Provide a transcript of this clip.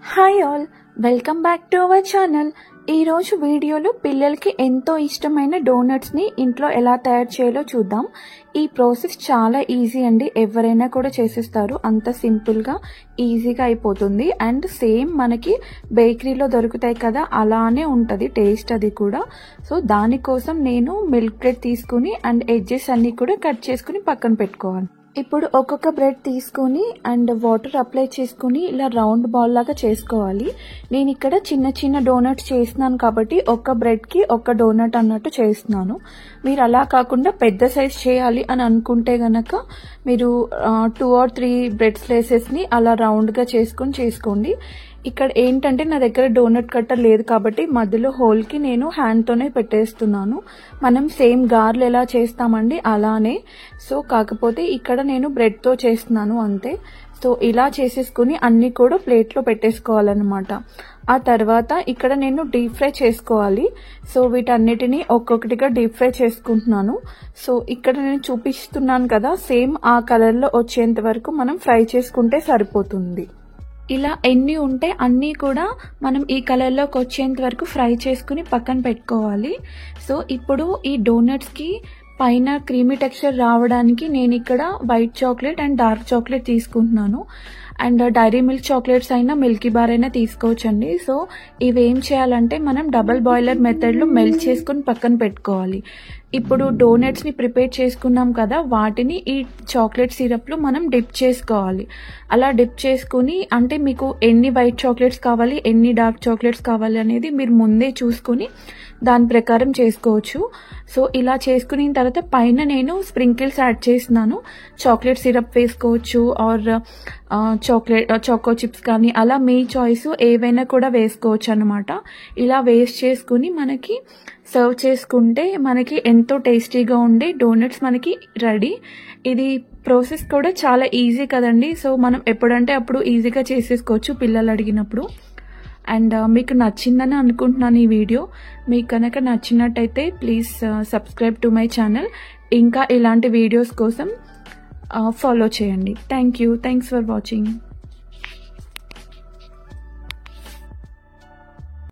Hi all, welcome back to our channel. ఈరోజు వీడియోలో పిల్లలకి ఎంతో ఇష్టమైన డోనట్స్ని ఇంట్లో ఎలా తయారు చేయాలో చూద్దాం. ఈ ప్రాసెస్ చాలా ఈజీ అండి, ఎవరైనా కూడా చేసేస్తారు. అంత సింపుల్గా ఈజీగా అయిపోతుంది. అండ్ సేమ్ మనకి బేకరీలో దొరుకుతాయి కదా, అలానే ఉంటుంది టేస్ట్ అది కూడా. సో దానికోసం నేను మిల్క్ బ్రెడ్ తీసుకుని అండ్ ఎడ్జెస్ అన్నీ కూడా కట్ చేసుకుని పక్కన పెట్టుకోవాలి. ఇప్పుడు ఒక్కొక్క బ్రెడ్ తీసుకొని అండ్ వాటర్ అప్లై చేసుకుని ఇలా రౌండ్ బాల్ లాగా చేసుకోవాలి. నేను ఇక్కడ చిన్న చిన్న డోనట్స్ చేస్తున్నాను కాబట్టి ఒక్క బ్రెడ్కి ఒక్క డోనట్ అన్నట్టు చేస్తున్నాను. మీరు అలా కాకుండా పెద్ద సైజ్ చేయాలి అని అనుకుంటే గనక మీరు 2 or 3 బ్రెడ్ స్లైసెస్ని అలా రౌండ్గా చేసుకోండి. ఇక్కడ ఏంటంటే నా దగ్గర డోనట్ కట్టర్ లేదు కాబట్టి మధ్యలో హోల్కి నేను హ్యాండ్తోనే పెట్టేస్తున్నాను. మనం సేమ్ గార్లు ఎలా చేస్తామండి అలానే. సో కాకపోతే ఇక్కడ నేను బ్రెడ్తో చేస్తున్నాను అంతే. సో ఇలా చేసేసుకుని అన్నీ కూడా ప్లేట్లో పెట్టేసుకోవాలన్నమాట. ఆ తర్వాత ఇక్కడ నేను డీప్ ఫ్రై చేసుకోవాలి. సో వీటన్నిటిని ఒక్కొక్కటిగా డీప్ ఫ్రై చేసుకుంటున్నాను. సో ఇక్కడ నేను చూపిస్తున్నాను కదా, సేమ్ ఆ కలర్లో వచ్చేంత వరకు మనం ఫ్రై చేసుకుంటే సరిపోతుంది. ఇలా ఎన్ని ఉంటే అన్నీ కూడా మనం ఈ కలర్లోకి వచ్చేంత వరకు ఫ్రై చేసుకుని పక్కన పెట్టుకోవాలి. సో ఇప్పుడు ఈ డోనట్స్కి పైన క్రీమీ టెక్స్చర్ రావడానికి నేను ఇక్కడ white chocolate and dark chocolate తీసుకుంటున్నాను. అండ్ డైరీ మిల్క్ చాక్లెట్స్ అయినా మిల్కీ బార్ అయినా తీసుకోవచ్చండి. సో ఇవేం చేయాలంటే మనం డబల్ బాయిలర్ మెథడ్లో మెల్ట్ చేసుకుని పక్కన పెట్టుకోవాలి. ఇప్పుడు డోనట్స్ని ప్రిపేర్ చేసుకున్నాం కదా, వాటిని ఈ చాక్లెట్ సిరప్లో మనం డిప్ చేసుకోవాలి. అలా డిప్ చేసుకుని అంటే మీకు ఎన్ని వైట్ చాక్లెట్స్ కావాలి, ఎన్ని డార్క్ చాక్లెట్స్ కావాలి అనేది మీరు ముందే చూసుకుని దాని ప్రకారం చేసుకోవచ్చు. సో ఇలా చేసుకున్న తర్వాత పైన నేను స్ప్రింకిల్స్ యాడ్ చేస్తున్నాను. చాక్లెట్ సిరప్ వేసుకోవచ్చు ఆర్ చాకో చిప్స్ కానీ అలా మీ చాయిస్, ఏవైనా కూడా వేసుకోవచ్చు అనమాట. ఇలా వేస్ట్ చేసుకుని మనకి సర్వ్ చేసుకుంటే మనకి ఎంతో టేస్టీగా ఉండే డోనట్స్ మనకి రెడీ. ఇది ప్రాసెస్ కూడా చాలా ఈజీ కదండి. సో మనం ఎప్పుడంటే అప్పుడు ఈజీగా చేసేసుకోవచ్చు పిల్లలు అడిగినప్పుడు. అండ్ మీకు నచ్చిందని అనుకుంటున్నాను ఈ వీడియో. మీకు కనుక నచ్చినట్టయితే please subscribe to my channel. ఇంకా ఇలాంటి వీడియోస్ కోసం ఫాలో చేయండి. Thanks for watching.